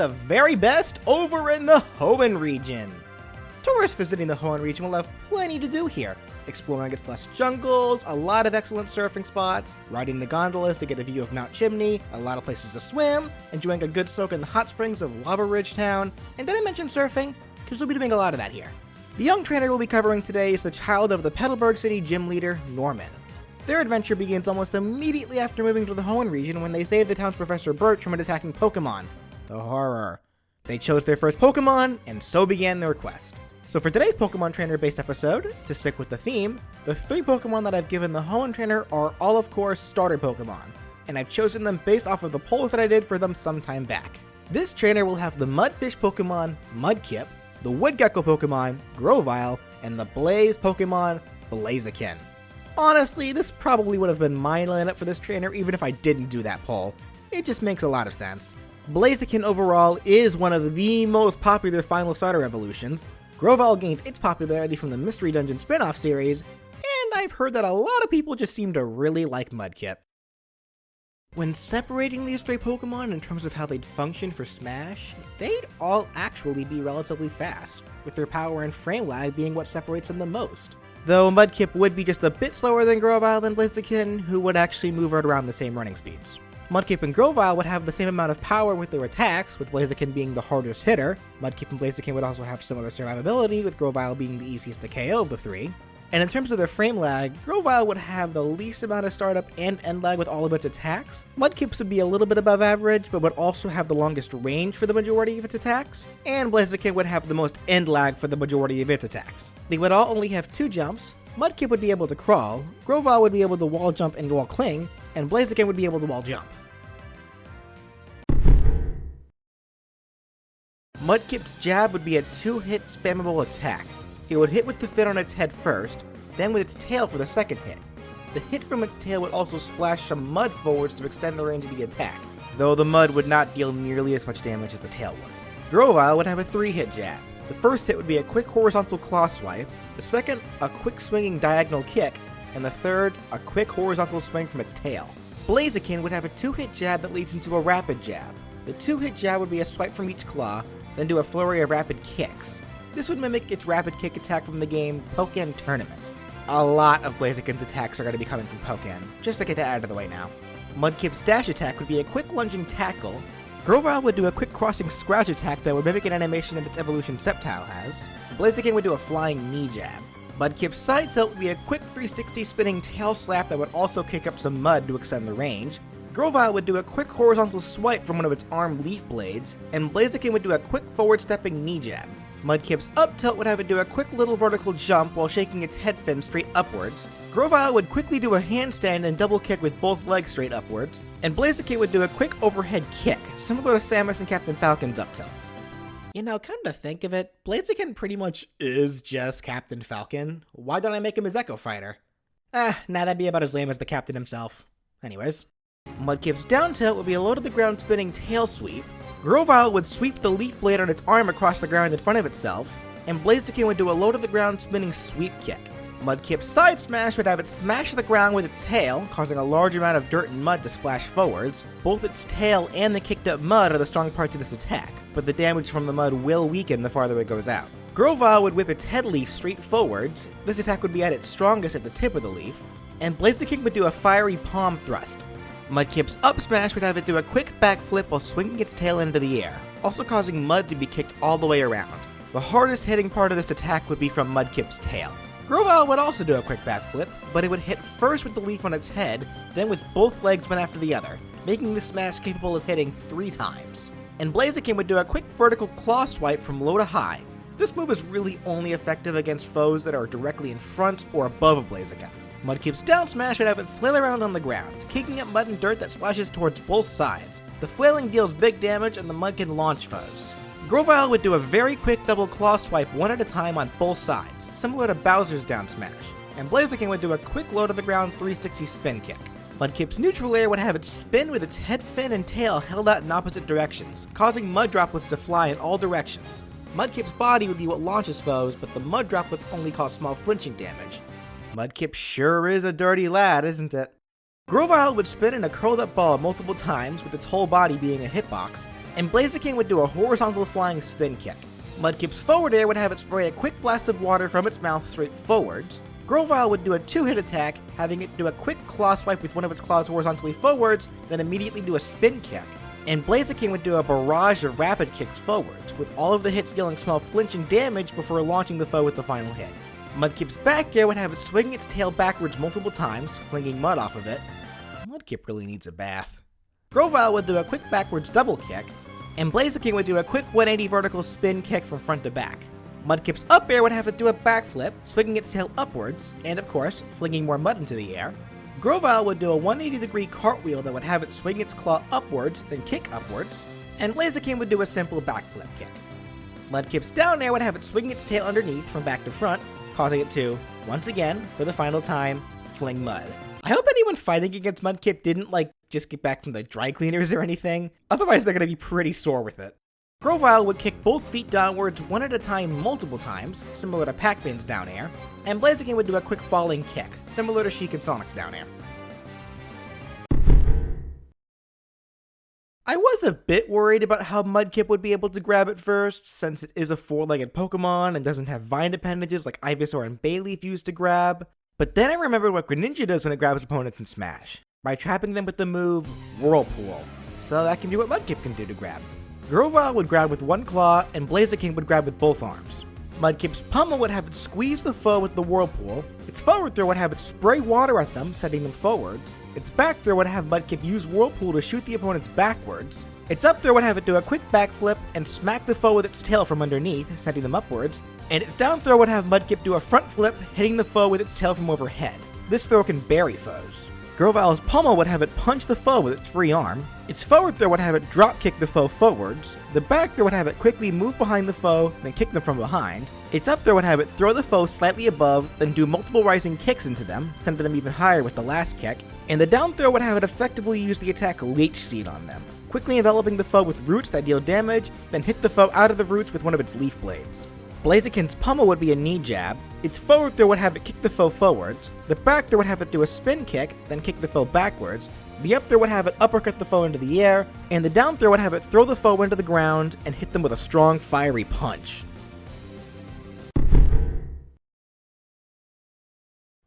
the very best over in the Hoenn region. Tourists visiting the Hoenn region will have plenty to do here, exploring its lush jungles, a lot of excellent surfing spots, riding the gondolas to get a view of Mount Chimney, a lot of places to swim, enjoying a good soak in the hot springs of Lava Ridge Town, and did I mention surfing? Because we'll be doing a lot of that here. The young trainer we'll be covering today is the child of the Petalburg City gym leader, Norman. Their adventure begins almost immediately after moving to the Hoenn region when they save the town's Professor Birch from an attacking Pokémon. The horror. They chose their first Pokémon, and so began their quest. So for today's Pokemon Trainer-based episode, to stick with the theme, the 3 Pokemon that I've given the Hoenn Trainer are all, of course, starter Pokemon, and I've chosen them based off of the polls that I did for them some time back. This trainer will have the Mudfish Pokemon, Mudkip, the Woodgecko Pokemon, Grovyle, and the Blaze Pokemon, Blaziken. Honestly, this probably would have been my lineup for this trainer even if I didn't do that poll. It just makes a lot of sense. Blaziken overall is one of the most popular final starter evolutions. Grovyle gained its popularity from the Mystery Dungeon spin-off series, and I've heard that a lot of people just seem to really like Mudkip. When separating these 3 Pokemon in terms of how they'd function for Smash, they'd all actually be relatively fast, with their power and frame lag being what separates them the most. Though Mudkip would be just a bit slower than Grovyle and Blaziken, who would actually move right around the same running speeds. Mudkip and Grovyle would have the same amount of power with their attacks, with Blaziken being the hardest hitter. Mudkip and Blaziken would also have similar survivability, with Grovyle being the easiest to KO of the 3. And in terms of their frame lag, Grovyle would have the least amount of startup and end lag with all of its attacks. Mudkip's would be a little bit above average, but would also have the longest range for the majority of its attacks. And Blaziken would have the most end lag for the majority of its attacks. They would all only have 2 jumps. Mudkip would be able to crawl, Grovyle would be able to wall jump and wall cling, and Blaziken would be able to wall jump. Mudkip's jab would be a 2-hit spammable attack. It would hit with the fin on its head first, then with its tail for the second hit. The hit from its tail would also splash some mud forwards to extend the range of the attack, though the mud would not deal nearly as much damage as the tail would. Grovyle would have a 3-hit jab. The first hit would be a quick horizontal claw swipe, the second a quick swinging diagonal kick, and the third a quick horizontal swing from its tail. Blaziken would have a 2-hit jab that leads into a rapid jab. The 2-hit jab would be a swipe from each claw, then do a flurry of rapid kicks. This would mimic its rapid kick attack from the game Pokémon Tournament. A lot of Blaziken's attacks are going to be coming from Pokémon, just to get that out of the way now. Mudkip's dash attack would be a quick lunging tackle. Grovyle would do a quick crossing scratch attack that would mimic an animation that its evolution Sceptile has. Blaziken would do a flying knee jab. Mudkip's side tilt would be a quick 360 spinning tail slap that would also kick up some mud to extend the range. Grovyle would do a quick horizontal swipe from one of its arm leaf blades, and Blaziken would do a quick forward stepping knee jab. Mudkip's up tilt would have it do a quick little vertical jump while shaking its head fin straight upwards. Grovyle would quickly do a handstand and double kick with both legs straight upwards, and Blaziken would do a quick overhead kick, similar to Samus and Captain Falcon's up tilts. You know, come to think of it, Blaziken pretty much is just Captain Falcon. Why don't I make him his Echo Fighter? Nah, that'd be about as lame as the Captain himself. Anyways. Mudkip's down tilt would be a low to the ground spinning tail sweep. Grovyle would sweep the leaf blade on its arm across the ground in front of itself, and Blaziken would do a low to the ground spinning sweep kick. Mudkip's side smash would have it smash the ground with its tail, causing a large amount of dirt and mud to splash forwards. Both its tail and the kicked up mud are the strong parts of this attack, but the damage from the mud will weaken the farther it goes out. Grovyle would whip its head leaf straight forwards. This attack would be at its strongest at the tip of the leaf, and Blaziken would do a fiery palm thrust. Mudkip's up smash would have it do a quick backflip while swinging its tail into the air, also causing mud to be kicked all the way around. The hardest hitting part of this attack would be from Mudkip's tail. Grovyle would also do a quick backflip, but it would hit first with the leaf on its head, then with both legs one after the other, making the smash capable of hitting 3 times. And Blaziken would do a quick vertical claw swipe from low to high. This move is really only effective against foes that are directly in front or above of Blaziken. Mudkip's down smash would have it flail around on the ground, kicking up mud and dirt that splashes towards both sides. The flailing deals big damage and the mud can launch foes. Grovyle would do a very quick double claw swipe one at a time on both sides, similar to Bowser's down smash, and Blaziken would do a quick low to the ground 360 spin kick. Mudkip's neutral air would have it spin with its head fin and tail held out in opposite directions, causing mud droplets to fly in all directions. Mudkip's body would be what launches foes, but the mud droplets only cause small flinching damage. Mudkip sure is a dirty lad, isn't it? Grovyle would spin in a curled up ball multiple times, with its whole body being a hitbox, And Blaziken would do a horizontal flying spin kick. Mudkip's forward air would have it spray a quick blast of water from its mouth straight forwards. Grovyle would do a 2-hit attack, having it do a quick claw swipe with one of its claws horizontally forwards, then immediately do a spin kick. And Blaziken would do a barrage of rapid kicks forwards, with all of the hits dealing small flinching damage before launching the foe with the final hit. Mudkip's back air would have it swing its tail backwards multiple times, flinging mud off of it. Mudkip really needs a bath. Grovyle would do a quick backwards double kick, and Blaziken would do a quick 180 vertical spin kick from front to back. Mudkip's up air would have it do a backflip, swinging its tail upwards, and of course, flinging more mud into the air. Grovyle would do a 180-degree cartwheel that would have it swing its claw upwards, then kick upwards, and Blaziken would do a simple backflip kick. Mudkip's down air would have it swing its tail underneath from back to front, causing it to, once again, for the final time, fling mud. I hope anyone fighting against Mudkip didn't, just get back from the dry cleaners or anything, otherwise they're gonna be pretty sore with it. Grovyle would kick both feet downwards one at a time multiple times, similar to Pac-Man's down air, and Blaziken would do a quick falling kick, similar to Sheik and Sonic's down air. I was a bit worried about how Mudkip would be able to grab it first, since it is a 4-legged Pokemon and doesn't have vine appendages like Ivysaur and Bayleaf used to grab, but then I remembered what Greninja does when it grabs opponents in Smash, by trapping them with the move Whirlpool, so that can be what Mudkip can do to grab. Grovyle would grab with one claw, and Blaziken would grab with both arms. Mudkip's pummel would have it squeeze the foe with the Whirlpool, its forward throw would have it spray water at them, sending them forwards, its back throw would have Mudkip use Whirlpool to shoot the opponents backwards, its up throw would have it do a quick backflip and smack the foe with its tail from underneath, sending them upwards, and its down throw would have Mudkip do a front flip, hitting the foe with its tail from overhead. This throw can bury foes. Grovyle's pummel would have it punch the foe with its free arm, its forward throw would have it drop kick the foe forwards, the back throw would have it quickly move behind the foe, then kick them from behind, its up throw would have it throw the foe slightly above, then do multiple rising kicks into them, sending them even higher with the last kick, and the down throw would have it effectively use the attack Leech Seed on them, quickly enveloping the foe with roots that deal damage, then hit the foe out of the roots with one of its leaf blades. Blaziken's pummel would be a knee jab, its forward throw would have it kick the foe forwards, the back throw would have it do a spin kick, then kick the foe backwards, the up throw would have it uppercut the foe into the air, and the down throw would have it throw the foe into the ground and hit them with a strong fiery punch.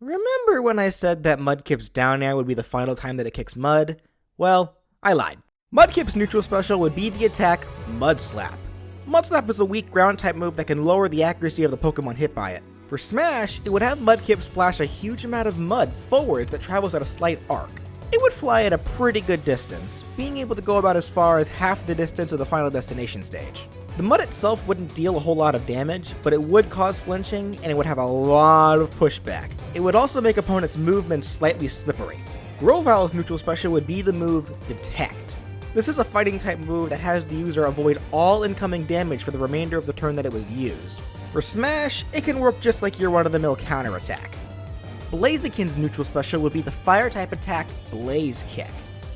Remember when I said that Mudkip's down air would be the final time that it kicks mud? Well, I lied. Mudkip's neutral special would be the attack Mud Slap. Mud Slap is a weak ground type move that can lower the accuracy of the Pokemon hit by it. For Smash, it would have Mudkip splash a huge amount of mud forwards that travels at a slight arc. It would fly at a pretty good distance, being able to go about as far as half the distance of the final destination stage. The mud itself wouldn't deal a whole lot of damage, but it would cause flinching and it would have a lot of pushback. It would also make opponents' movements slightly slippery. Grovyle's neutral special would be the move Detect. This is a fighting type move that has the user avoid all incoming damage for the remainder of the turn that it was used. For Smash, it can work just like your run-of-the-mill counterattack. Blaziken's neutral special would be the fire type attack Blaze Kick.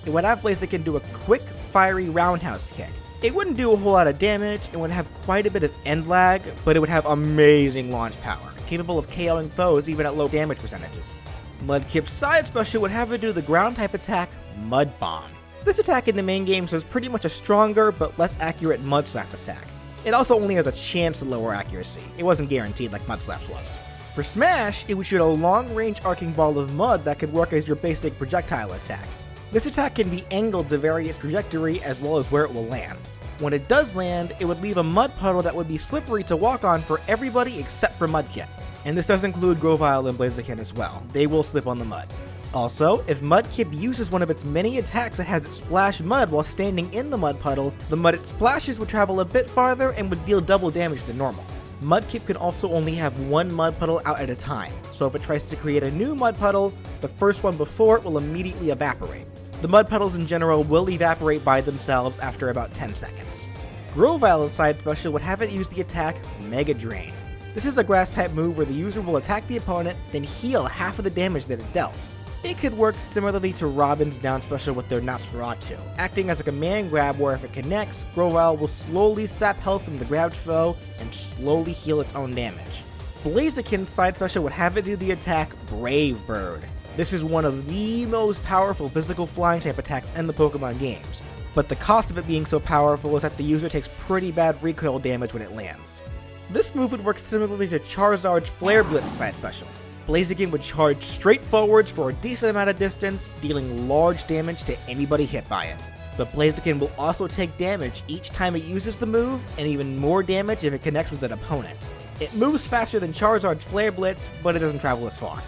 It would have Blaziken do a quick, fiery roundhouse kick. It wouldn't do a whole lot of damage, it would have quite a bit of end lag, but it would have amazing launch power, capable of KOing foes even at low damage percentages. Mudkip's side special would have it do the ground type attack Mud Bomb. This attack in the main games is pretty much a stronger but less accurate Mud Slap attack. It also only has a chance to lower accuracy, it wasn't guaranteed like Mud Slap's was. For Smash, it would shoot a long-range arcing ball of mud that could work as your basic projectile attack. This attack can be angled to vary its trajectory as well as where it will land. When it does land, it would leave a mud puddle that would be slippery to walk on for everybody except for Mudkip. And this does include Grovyle and Blaziken as well, they will slip on the mud. Also, if Mudkip uses one of its many attacks that has it splash mud while standing in the mud puddle, the mud it splashes would travel a bit farther and would deal double damage than normal. Mudkip can also only have one mud puddle out at a time, so if it tries to create a new mud puddle, the first one before it will immediately evaporate. The mud puddles in general will evaporate by themselves after about 10 seconds. Grovyle's side special would have it use the attack Mega Drain. This is a grass type move where the user will attack the opponent, then heal half of the damage that it dealt. It could work similarly to Robin's down special with their Nosferatu, acting as a command grab where if it connects, Grovyle will slowly sap health from the grabbed foe and slowly heal its own damage. Blaziken's side special would have it do the attack Brave Bird. This is one of the most powerful physical flying type attacks in the Pokemon games. but the cost of it being so powerful is that the user takes pretty bad recoil damage when it lands. This move would work similarly to Charizard's Flare Blitz side special. Blaziken would charge straight forwards for a decent amount of distance, dealing large damage to anybody hit by it. But Blaziken will also take damage each time it uses the move, and even more damage if it connects with an opponent. It moves faster than Charizard's Flare Blitz, but it doesn't travel as far.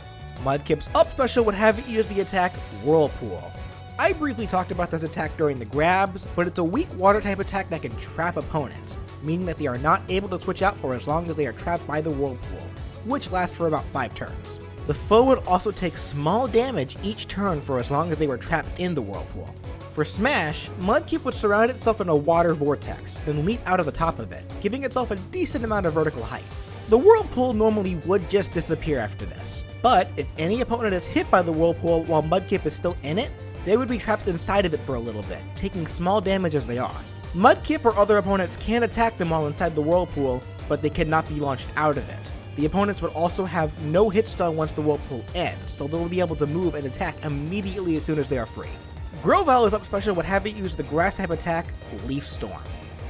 Mudkip's up special would have it use the attack Whirlpool. I briefly talked about this attack during the grabs, but it's a weak water type attack that can trap opponents, meaning that they are not able to switch out for as long as they are trapped by the Whirlpool, which lasts for about 5 turns. The foe would also take small damage each turn for as long as they were trapped in the Whirlpool. For Smash, Mudkip would surround itself in a water vortex, then leap out of the top of it, giving itself a decent amount of vertical height. The Whirlpool normally would just disappear after this, but if any opponent is hit by the Whirlpool while Mudkip is still in it, they would be trapped inside of it for a little bit, taking small damage as they are. Mudkip or other opponents can attack them while inside the Whirlpool, but they cannot be launched out of it. The opponents would also have no hit stun once the Whirlpool ends, so they'll be able to move and attack immediately as soon as they are free. Grovyle's up special would have it use the grass type attack, Leaf Storm.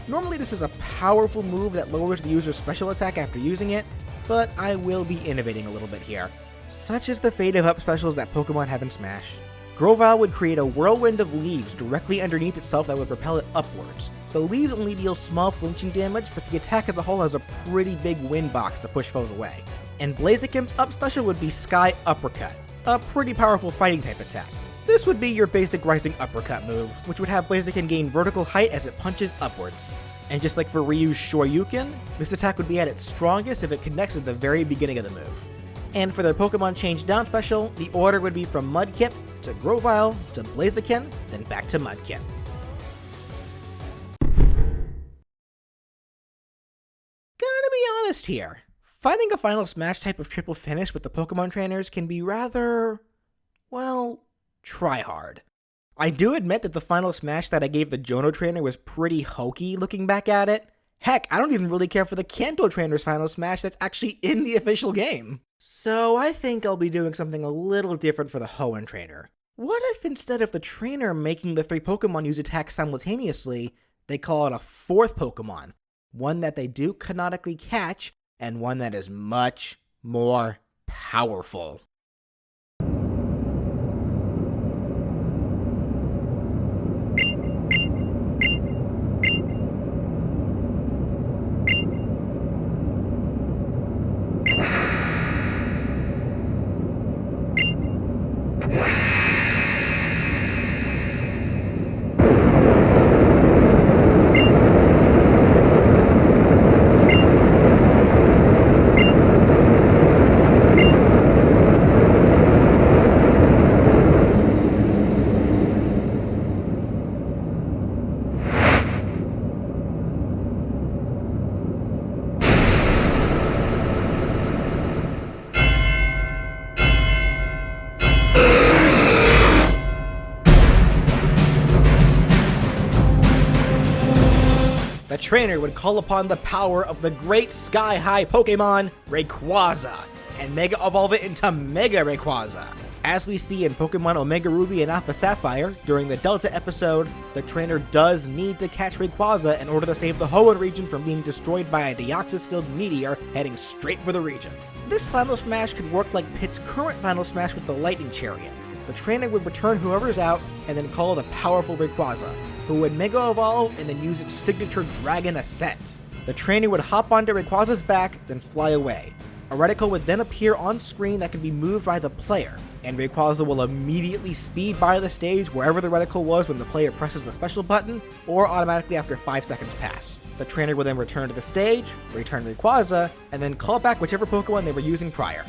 Normally this is a powerful move that lowers the user's special attack after using it, but I will be innovating a little bit here. Such is the fate of up specials that Pokemon have in Smash. Grovyle would create a whirlwind of leaves directly underneath itself that would propel it upwards. The leaves only deal small flinching damage, but the attack as a whole has a pretty big wind box to push foes away. And Blaziken's up special would be Sky Uppercut, a pretty powerful fighting type attack. This would be your basic rising uppercut move, which would have Blaziken gain vertical height as it punches upwards. And just like for Ryu's Shoryuken, this attack would be at its strongest if it connects at the very beginning of the move. And for their Pokemon Change Down special, the order would be from Mudkip to Grovyle to Blaziken, then back to Mudkip. Gotta be honest here, finding a final Smash type of triple finish with the Pokemon trainers can be rather, well, try hard. I do admit that the final Smash that I gave the Johto trainer was pretty hokey looking back at it. Heck, I don't even really care for the Kanto trainer's final Smash that's actually in the official game. So I think I'll be doing something a little different for the Hoenn trainer. What if instead of the trainer making the 3 Pokemon use attacks simultaneously, they call it a 4th Pokemon? One that they do canonically catch, and one that is much more powerful. The trainer would call upon the power of the great sky-high Pokemon Rayquaza, and Mega Evolve it into Mega Rayquaza. As we see in Pokemon Omega Ruby and Alpha Sapphire, during the Delta episode, the trainer does need to catch Rayquaza in order to save the Hoenn region from being destroyed by a Deoxys-filled meteor heading straight for the region. This Final Smash could work like Pit's current Final Smash with the Lightning Chariot. The trainer would return whoever's out and then call the powerful Rayquaza, who would Mega Evolve and then use its signature Dragon Ascent. The trainer would hop onto Rayquaza's back, then fly away. A reticle would then appear on screen that can be moved by the player, and Rayquaza will immediately speed by the stage wherever the reticle was when the player presses the special button, or automatically after 5 seconds pass. The trainer will then return to the stage, return Rayquaza, and then call back whichever Pokemon they were using prior.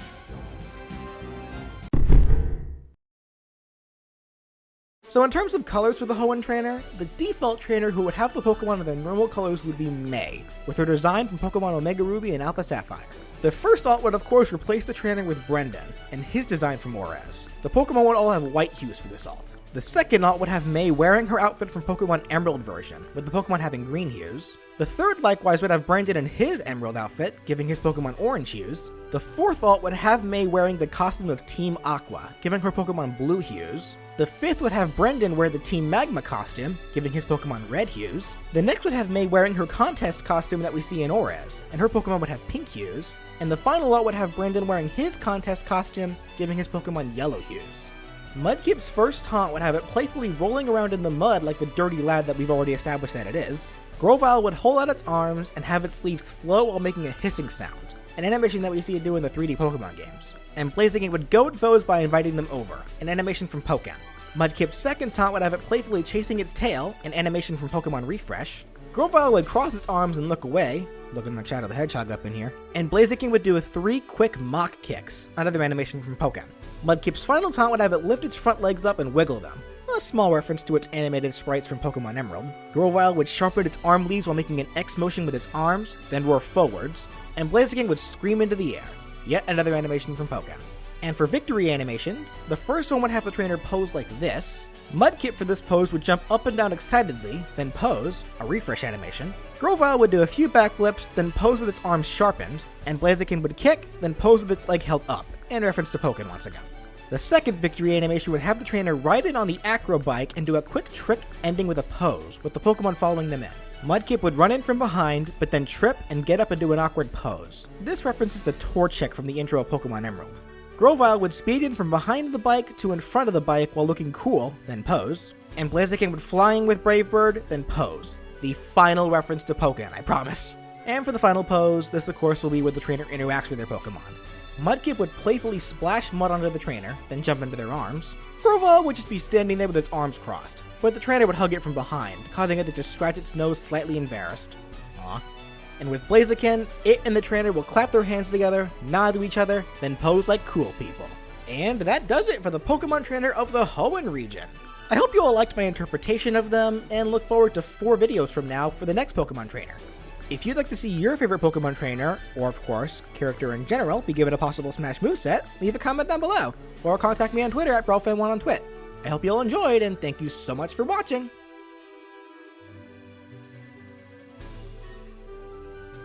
So in terms of colors for the Hoenn trainer, the default trainer who would have the Pokemon in their normal colors would be May, with her design from Pokemon Omega Ruby and Alpha Sapphire. The first alt would of course replace the trainer with Brendan, and his design from Orez. The Pokemon would all have white hues for this alt. The second alt would have May wearing her outfit from Pokemon Emerald version, with the Pokemon having green hues. The third likewise would have Brandon in his Emerald outfit, giving his Pokemon orange hues. The fourth alt would have May wearing the costume of Team Aqua, giving her Pokemon blue hues. The fifth would have Brendan wear the Team Magma costume, giving his Pokemon red hues. The next would have May wearing her contest costume that we see in Orez, and her Pokemon would have pink hues. And the final lot would have Brendan wearing his contest costume, giving his Pokemon yellow hues. Mudkip's first taunt would have it playfully rolling around in the mud like the dirty lad that we've already established that it is. Grovyle would hold out its arms and have its leaves flow while making a hissing sound, an animation that we see it do in the 3D Pokemon games. And Blaziken would goad foes by inviting them over, an animation from Pokémon. Mudkip's second taunt would have it playfully chasing its tail, an animation from Pokemon Refresh. Grovyle would cross its arms and look away, looking like Shadow the Hedgehog up in here. And Blaziken would do 3 quick mock kicks, another animation from Pokémon. Mudkip's final taunt would have it lift its front legs up and wiggle them, a small reference to its animated sprites from Pokemon Emerald. Grovyle would sharpen its arm leaves while making an X motion with its arms, then roar forwards, and Blaziken would scream into the air, yet another animation from Pokémon. And for victory animations, the first one would have the trainer pose like this. Mudkip for this pose would jump up and down excitedly, then pose, a refresh animation. Grovyle would do a few backflips, then pose with its arms sharpened, and Blaziken would kick, then pose with its leg held up, in reference to Pokémon once again. The second victory animation would have the trainer ride in on the acro bike and do a quick trick ending with a pose, with the Pokemon following them in. Mudkip would run in from behind, but then trip and get up and do an awkward pose. This references the Torchic from the intro of Pokemon Emerald. Grovyle would speed in from behind the bike to in front of the bike while looking cool, then pose. And Blaziken would fly in with Brave Bird, then pose. The final reference to Pokémon, I promise. And for the final pose, this of course will be where the trainer interacts with their Pokemon. Mudkip would playfully splash mud onto the trainer, then jump into their arms. Grovyle would just be standing there with its arms crossed, but the trainer would hug it from behind, causing it to just scratch its nose slightly embarrassed. Aww. And with Blaziken, it and the trainer will clap their hands together, nod to each other, then pose like cool people. And that does it for the Pokemon trainer of the Hoenn region. I hope you all liked my interpretation of them, and look forward to 4 videos from now for the next Pokemon trainer. If you'd like to see your favorite Pokemon trainer, or of course, character in general, be given a possible Smash moveset, leave a comment down below, or contact me on Twitter at BrawlFan1 on Twit. I hope you all enjoyed, and thank you so much for watching!